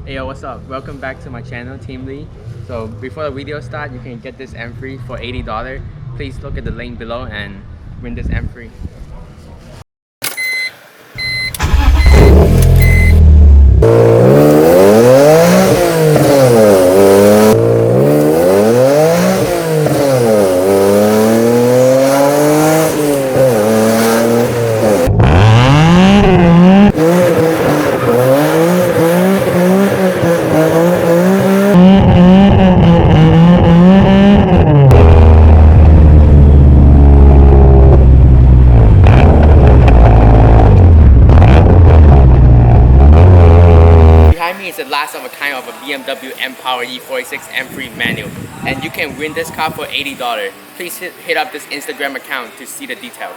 Hey yo, what's up? Welcome back to my channel, Team Lee. So before the video start, you can get this M3 for $80. Please look at the link below and win this M3. Is the last of a kind of a BMW M-powered E46 M3 manual, and you can win this car for $80. Please hit up this Instagram account to see the details.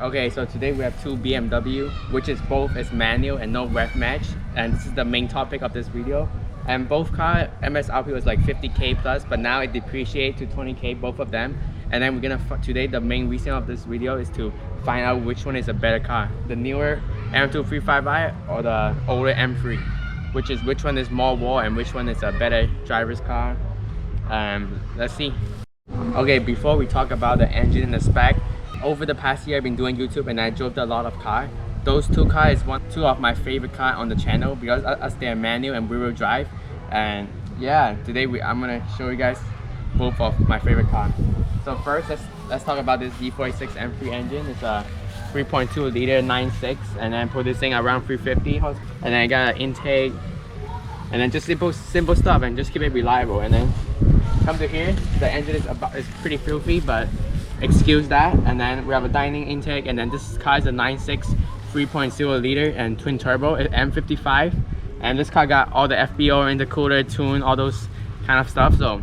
Okay, so today we have two BMW, which is both is manual and no REV-Match, and this is the main topic of this video. And both car MSRP was like 50k plus, but now it depreciates to 20k, both of them. And then we're gonna today the main reason of this video is to find out which one is a better car, the newer M235i or the older M3, which one is more war and which one is a better driver's car. Let's see. Okay, before we talk about the engine and the spec, over the past year I've been doing YouTube and I drove a lot of cars. Those two cars is two of my favorite cars on the channel because as they're manual and rear-wheel drive. And yeah, today I'm gonna show you guys both of my favorite cars. So first, let's talk about this E46 M3 engine. It's a 3.2 liter 9.6 and then producing around 350. And then I got an intake and then just simple stuff and just keep it reliable. And then come to here, the engine is pretty filthy, but excuse that. And then we have a dining intake, and then this car is a 9.6 3.0 liter and twin turbo M55, and this car got all the FBO, intercooler, tune, all those kind of stuff. So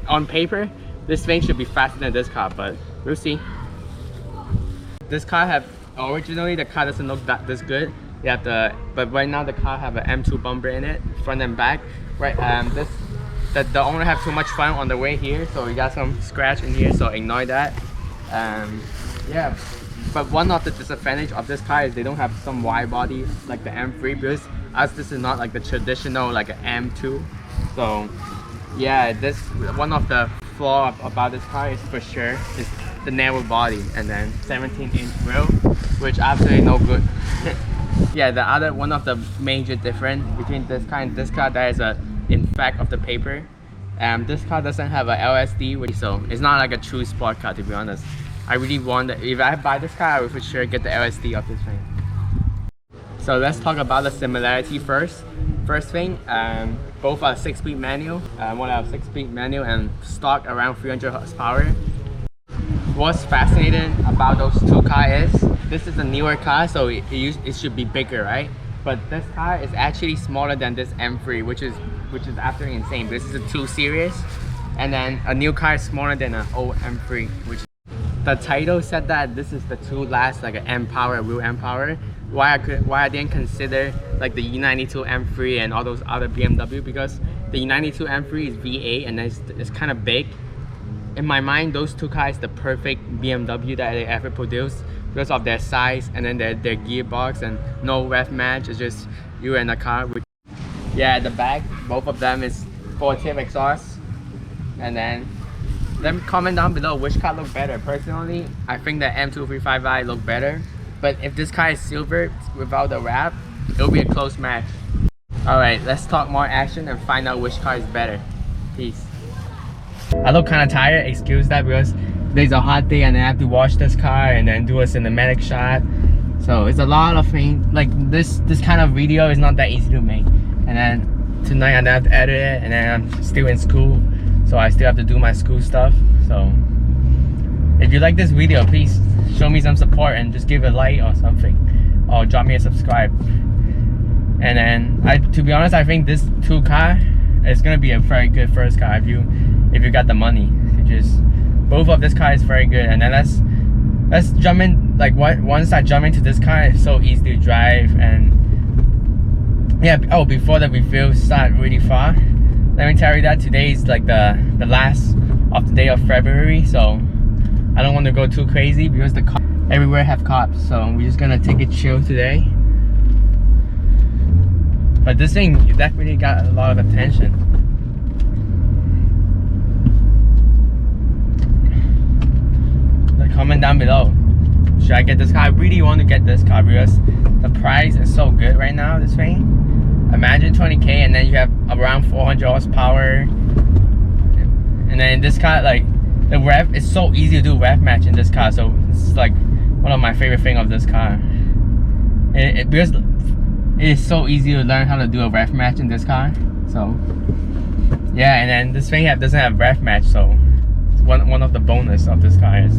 on paper this thing should be faster than this car, but we'll see. This car originally the car doesn't look this good. You have but right now the car have an M2 bumper in it, front and back. Right, the owner have too much fun on the way here, so we got some scratch in here, so ignore that. Yeah, but one of the disadvantage of this car is they don't have some wide body like the M3, because as this is not like the traditional like an M2. So yeah, this one of the flaw about this car is for sure is the narrow body, and then 17-inch wheel, which absolutely no good. Yeah, the other one of the major difference between this car and this car, that is in fact of the paper. This car doesn't have a LSD, so it's not like a true sport car, to be honest. I really want if I buy this car, I would for sure get the LSD of this thing. So let's talk about the similarity first. First thing, both are 6-speed manual. One have 6-speed manual and stock around 300 horsepower. What's fascinating about those two cars is this is a newer car, so it should be bigger, right? But this car is actually smaller than this M3, which is absolutely insane. This is a 2 Series, and then a new car is smaller than an old M3, which the title said that this is the two last like an M-Power, real M-Power. Why I didn't consider like the E92 M3 and all those other BMW, because the E92 M3 is V8 and it's kind of big. In my mind, those two cars the perfect BMW that they ever produced because of their size and then their gearbox and no REV-Match. It's just you and a car. Yeah, at the back, both of them is 4-tip exhaust. And then comment down below which car look better. Personally, I think the M235i look better, but if this car is silver without the wrap, it'll be a close match. Alright, let's talk more action and find out which car is better. Peace. I look kind of tired, excuse that, because there's a hot day and I have to wash this car and then do a cinematic shot. So it's a lot of things. Like this kind of video is not that easy to make. And then tonight I have to edit it, and then I'm still in school, so I still have to do my school stuff. So if you like this video, please show me some support and just give a like or something, or drop me a subscribe. And then to be honest, I think this two car is gonna be a very good first car if you got the money. Both of this car is very good. And then let's jump in. Like once I jump into this car, it's so easy to drive. And yeah, oh, before the review start really far, let me tell you that today is like the last of the day of February, so I don't want to go too crazy because the cops everywhere have cops, so we're just gonna take it chill today. But this thing definitely got a lot of attention. Comment down below, should I get this car? I really want to get this car because the price is so good right now. This thing, imagine 20K and then you have around 400 horsepower, and then this car, like the rev, it's so easy to do rev match in this car. So it's like one of my favorite thing of this car, because it is so easy to learn how to do a rev match in this car. So yeah, and then this thing doesn't have rev match, so one of the bonus of this car is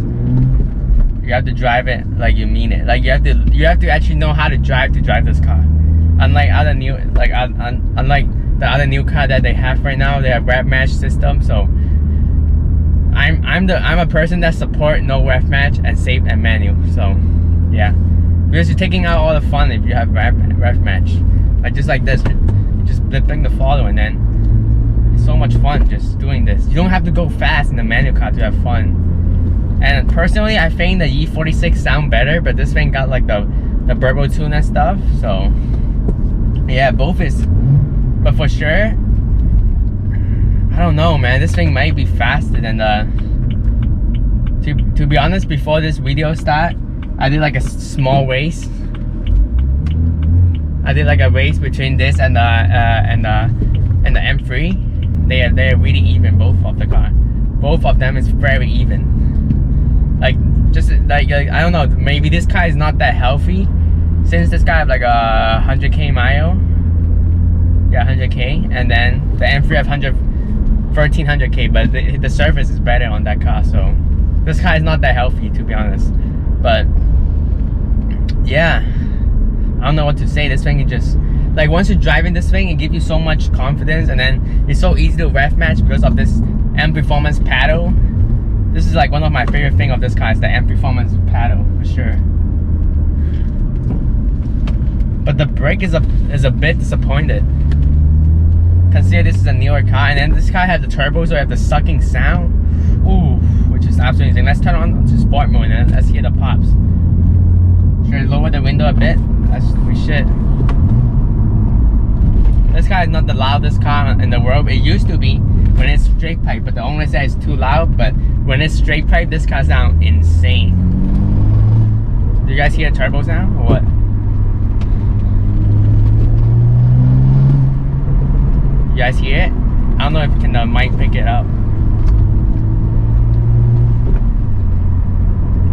you have to drive it like you mean it. Like you have to actually know how to drive this car. Unlike other new, unlike the other new car that they have right now, they have rev match system. So I'm a person that support no rev match and safe and manual. So yeah, because you're taking out all the fun if you have rev match. Like just like this, you just flipping the throttle, and then so much fun just doing this. You don't have to go fast in the manual car to have fun. And personally, I think the E46 sound better, but this thing got like the turbo tune and stuff. So yeah, both is, but for sure, I don't know, man. This thing might be faster than the. To be honest, before this video start, I did like a small race. I did like a race between this and the M3. They're really even, both of the car. Both of them is very even. Like just like I don't know, maybe this car is not that healthy, since this guy have like a 100k mile. Yeah, 100k, and then the M3 have 1300k, but the surface is better on that car. So this car is not that healthy, to be honest. But yeah, I don't know what to say. This thing is just like, once you're driving this thing, it gives you so much confidence, and then it's so easy to rev match because of this M Performance paddle. This is like one of my favorite thing of this car, is the M Performance paddle for sure. But the brake is a bit disappointed. Consider this is a newer car, and then this car has the turbo, so you have the sucking sound. Ooh, which is absolutely insane. Let's turn on to sport mode and then let's hear the pops. Should I lower the window a bit? We should. This car is not the loudest car in the world. It used to be when it's straight pipe, but the owner says it's too loud. But when it's straight pipe, this car sounds insane. Do you guys hear a turbo sound or what? You guys hear it? I don't know if the mic pick it up.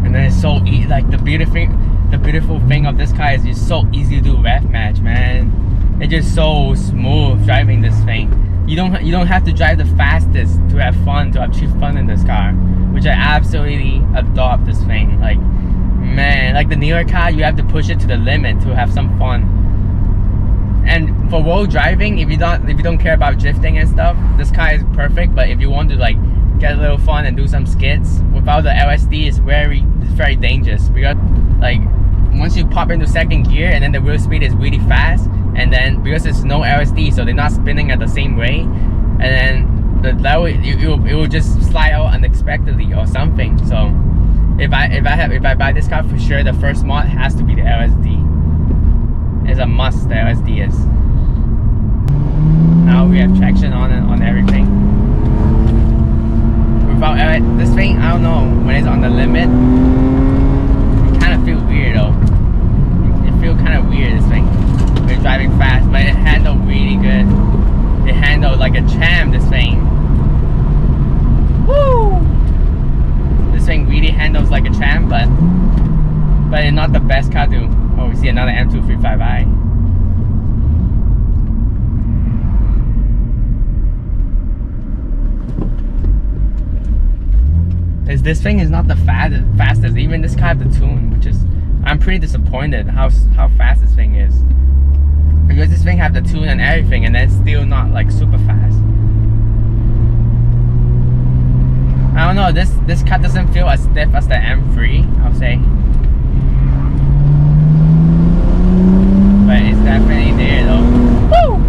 And then it's so easy. Like the beautiful thing of this car is it's so easy to do rev match, man. It's just so smooth driving this thing. You don't have to drive the fastest to have fun, to achieve fun in this car, which I absolutely adopt this thing. Like, man, like the newer car, you have to push it to the limit to have some fun. And for road driving, if you don't care about drifting and stuff, this car is perfect. But if you want to like get a little fun and do some skits without the LSD, it's very dangerous, because like once you pop into second gear and then the wheel speed is really fast, and then because it's no LSD, so they're not spinning at the same way, and then the level it will just slide out unexpectedly or something. So if I buy this car, for sure the first mod has to be the LSD. It's a must, the LSD is. Now we have traction on everything. Without this thing, I don't know, when it's on the limit, it kind of feels weird though. It feels kind of weird, this thing. We're driving fast, but it handled really good. It handled like a champ, this thing. M235i. This thing is not the fastest. Even this car has the tune, which is, I'm pretty disappointed how fast this thing is. Because this thing have the tune and everything, and then still not like super fast. I don't know. This car doesn't feel as stiff as the M3, I'll say. But it's definitely there though. Woo!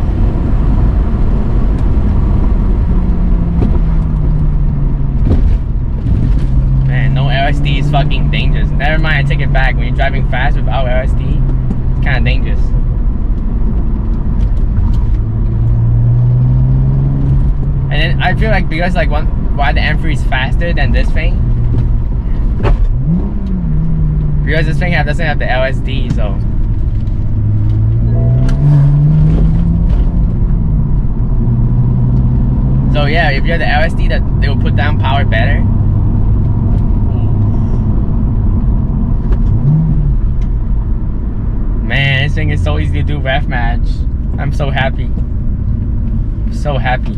LSD is fucking dangerous. Never mind, I take it back. When you're driving fast without LSD, it's kind of dangerous. And then I feel like because like why the M3 is faster than this thing, because this thing doesn't have the LSD, so. So yeah, if you have the LSD, that they will put down power better. Man, this thing is so easy to do REV-Match. I'm so happy. So happy.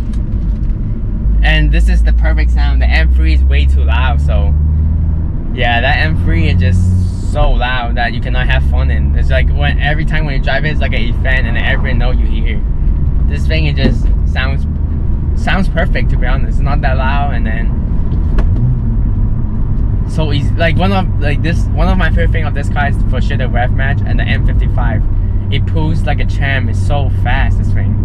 And this is the perfect sound. The M3 is way too loud, so yeah, that M3 is just so loud that you cannot have fun in. It's like every time when you drive it, it's like an event, and every note you hear. This thing, it just sounds perfect, to be honest. It's not that loud, and then so easy. Like one of my favorite thing of this car is for sure the REV-Match and the M55. It pulls like a champ. It's so fast, this thing.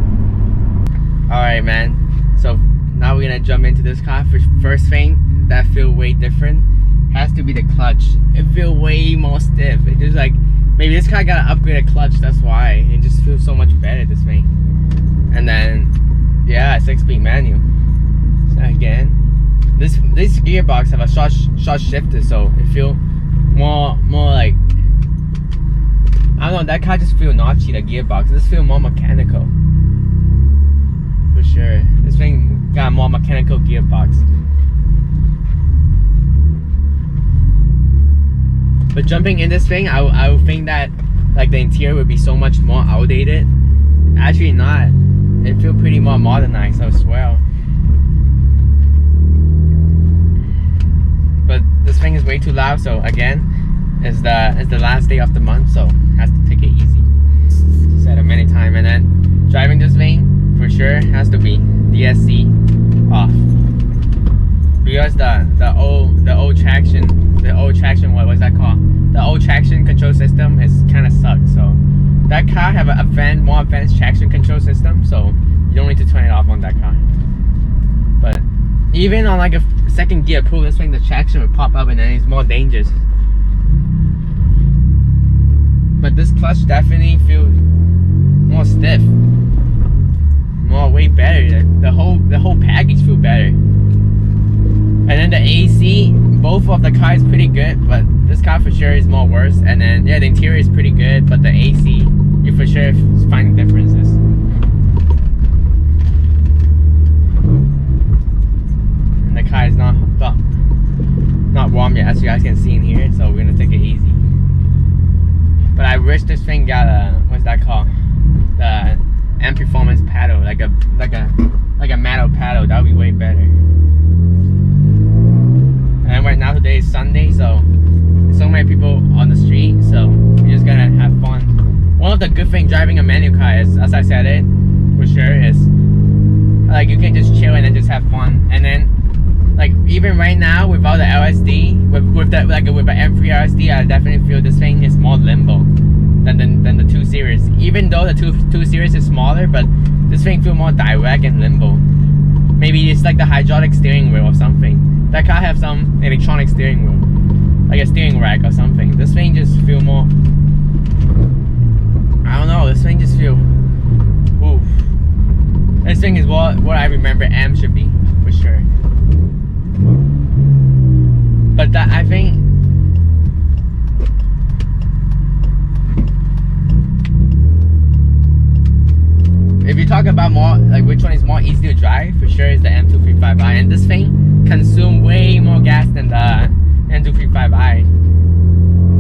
Alright, man, so now we're gonna jump into this car. First thing that feel way different has to be the clutch. It feels way more stiff. It just like, maybe this car got an upgraded clutch, that's why it just feels so much better, this thing. And then yeah, 6-speed manual. So again, this gearbox have a short shifter, so it feel more like, I don't know, that car just feel notchy, the gearbox. This feel more mechanical. For sure. This thing got a more mechanical gearbox. But jumping in this thing, I would think that like the interior would be so much more outdated. Actually not. It feels pretty more modernized as well. But this thing is way too loud, so again, it's the last day of the month, so has to take it easy. Said it many times. And then driving this thing for sure has to be DSC off, because the old traction, what was that called? The old traction control system is kind of sucks. So that car have a more advanced traction control system, so you don't need to turn it off on that car. But even on like a second gear pull, this thing, the traction will pop up and then it's more dangerous. But this clutch definitely feels more stiff, way better. The whole package feels better. And then the AC, both of the cars is pretty good, but this car for sure is more worse. And then yeah, the interior is pretty good, but the AC, you for sure find differences. And the car is not warm yet, as you guys can see in here, so we're gonna take it easy. But I wish this thing got a, what's that called? The M Performance paddle, like a metal paddle. That would be way better. And right now today is Sunday, so there's so many people on the street, so we're just gonna have fun. One of the good things driving a manual car is, as I said it, for sure, is like you can just chill and then just have fun. And then like even right now without the LSD, with the M3 LSD, I definitely feel this thing is more limbo than the 2 Series. Even though the 2 Series is smaller, but this thing feels more direct and limbo. Maybe it's like the hydraulic steering wheel or something. That car have some electronic steering wheel, like a steering rack or something. This thing just feel more, I don't know, this thing just feel, oof. This thing is what I remember M should be, for sure. But that, I think, if you talk about more, like which one is more easy to drive, for sure is the M235i. And this thing consumes way more gas than the M235i.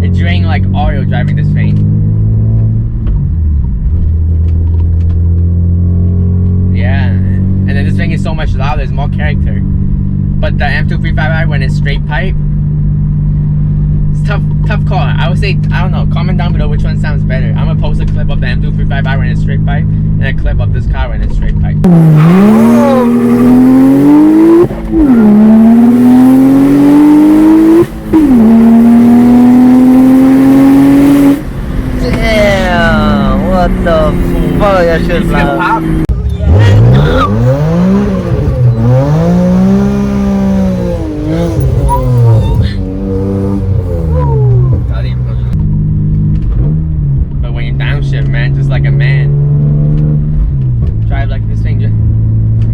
It drains like oil driving this thing. it's more character. But the M235i, when it's straight pipe, it's tough call. I would say, I don't know, comment down below which one sounds better. I'm gonna post a clip of the M235i when it's straight pipe, and a clip of this car when it's straight pipe. Damn, what the fuck, that shit's loud. But when you downshift, man, just like a man. Drive like this thing,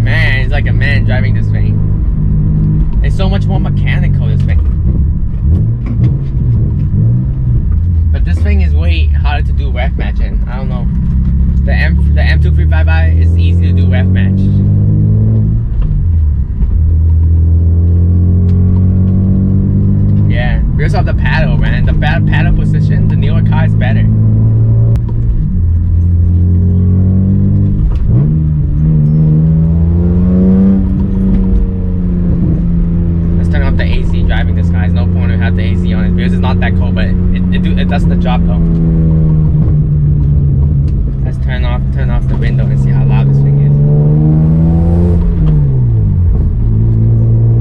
man, it's like a man driving this thing. It's so much more mechanical, this thing. But this thing is way harder to do REV-Match in. I don't know. The M235i is easy to do REV-Match. Yeah, because of the paddle, man. The paddle position, the newer car is better. Let's turn off the AC driving this car. There's no point to have the AC on it because it's not that cold, but it does the job though. Let's turn off the window and see how loud this thing is.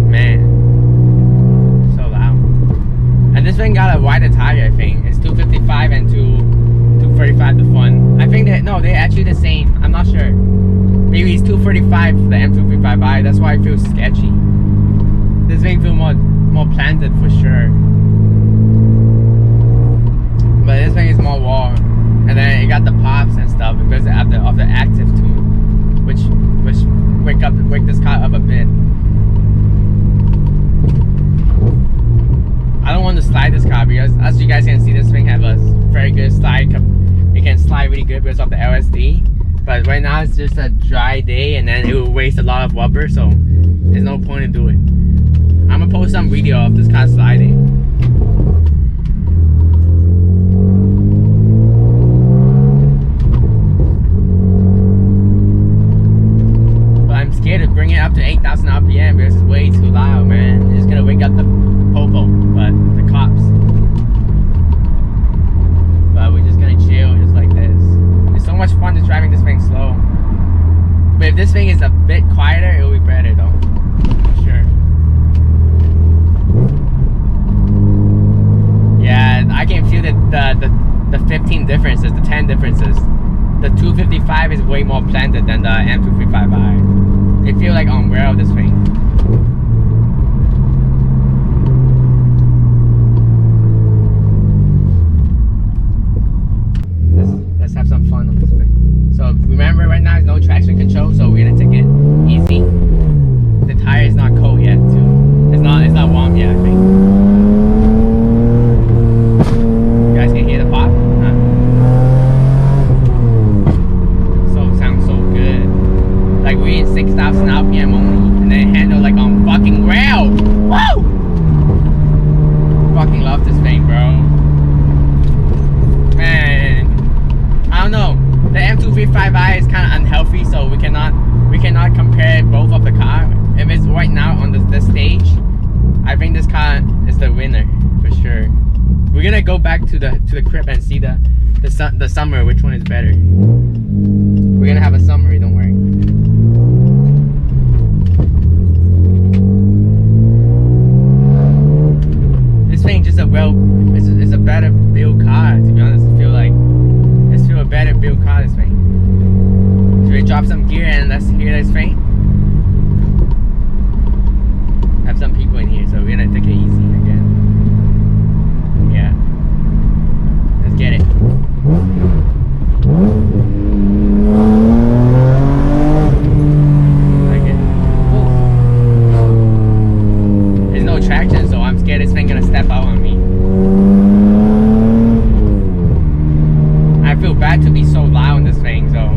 Man, so loud. And this thing got a wider tire, I think. It's 255 and 235 the front. I think they're actually the same. I'm not sure. Maybe it's 235 for the M235i. That's why it feels sketchy. This thing feels more planted for sure. But this thing is more warm. And then it got the pops and stuff because of the active tune, which wake this car up a bit. I don't want to slide this car because, as you guys can see, this thing have a very good slide. It can slide really good because of the LSD. But right now it's just a dry day, and then it will waste a lot of rubber, so there's no point in doing it. I'm gonna post some video of this car sliding. Scared to bring it up to 8,000 RPM because it's way too loud, man. It's gonna wake up the popo, but the cops. But we're just gonna chill just like this. It's so much fun just driving this thing slow. But if this thing is a bit quieter, it will be better though, for sure. Yeah, I can feel the 15 differences, the 10 differences. The 255 is way more planted than the M235i. They feel like unreal, this thing. Let's have some fun on this thing. So remember, right now there's no traction control, so we're gonna take it easy. The tire is not cold yet, too. It's not warm yet, I think. You guys can hear the pop? Like we're in 6,000 RPM only, and then handle like on fucking rail. Woo! Fucking love this thing, bro. Man, I don't know. The M235i is kind of unhealthy, so we cannot compare both of the car. If it's right now on this stage, I think this car is the winner for sure. We're gonna go back to the crib and see the summer, which one is better. We're gonna have a summary, don't worry. This thing just it's a better build car, to be honest. I feel like it's a better build car, this thing. Should we drop some gear and let's hear this thing? Have some people in here, so we're gonna take it easy again. Yeah. Let's get it. Like it. Ooh. There's no traction, so I'm scared this thing gonna step out on me. I feel bad to be so loud in this thing, so.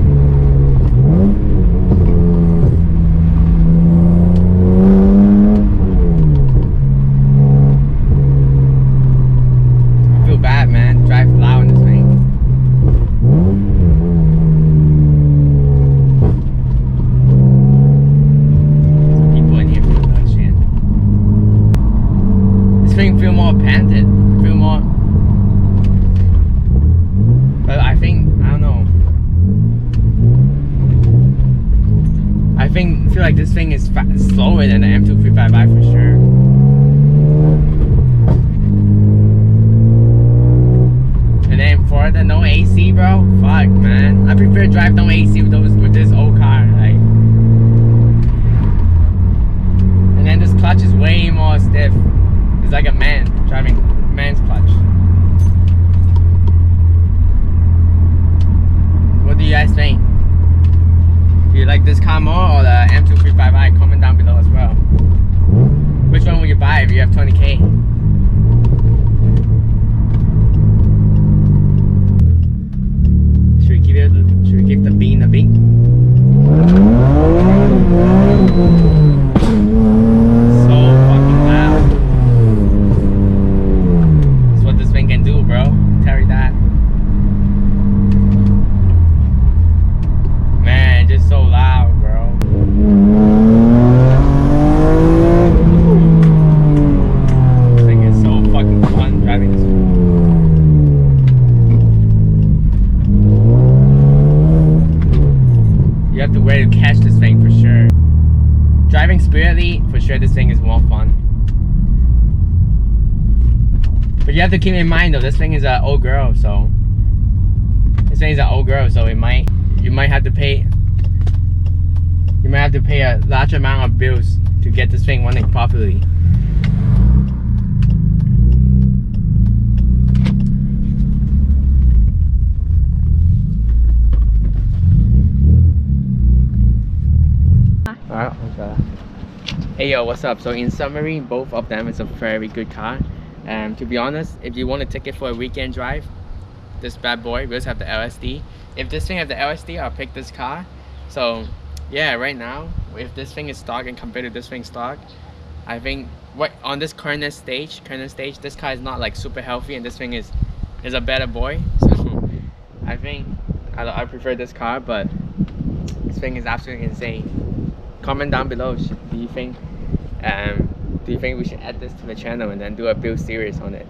I feel bad, man. Drive loud in this thing. panted. I feel more. But I think, I don't know. I feel like this thing is slower than the M235i for sure. And then for the no AC, bro, fuck man. I prefer to drive no AC with this old car. Like, and then this clutch is way more stiff. It's like a man driving man's clutch. What do you guys think? Do you like this car more or the M235i? Comment down below as well. Which one will you buy if you have 20k? Should we give the bean a beat? So fucking loud. That's what this thing can do, bro. Tell you that. Man, just so loud, bro. This thing is so fucking fun driving this. You have to wear to catch this thing for sure. Driving spiritly, for sure this thing is more fun. But you have to keep in mind though, this thing is an old girl, so this thing is an old girl, so you might have to pay a large amount of bills to get this thing running properly. Hey yo, what's up? So in summary, both of them is a very good car. And to be honest, if you want to take it for a weekend drive, this bad boy will have the LSD. If this thing have the LSD, I'll pick this car. So yeah, right now, if this thing is stock and compared to this thing stock, I think on this current stage, this car is not like super healthy, and this thing is a better boy. So I think I prefer this car, but this thing is absolutely insane. Comment down below. Do you think we should add this to the channel and then do a build series on it?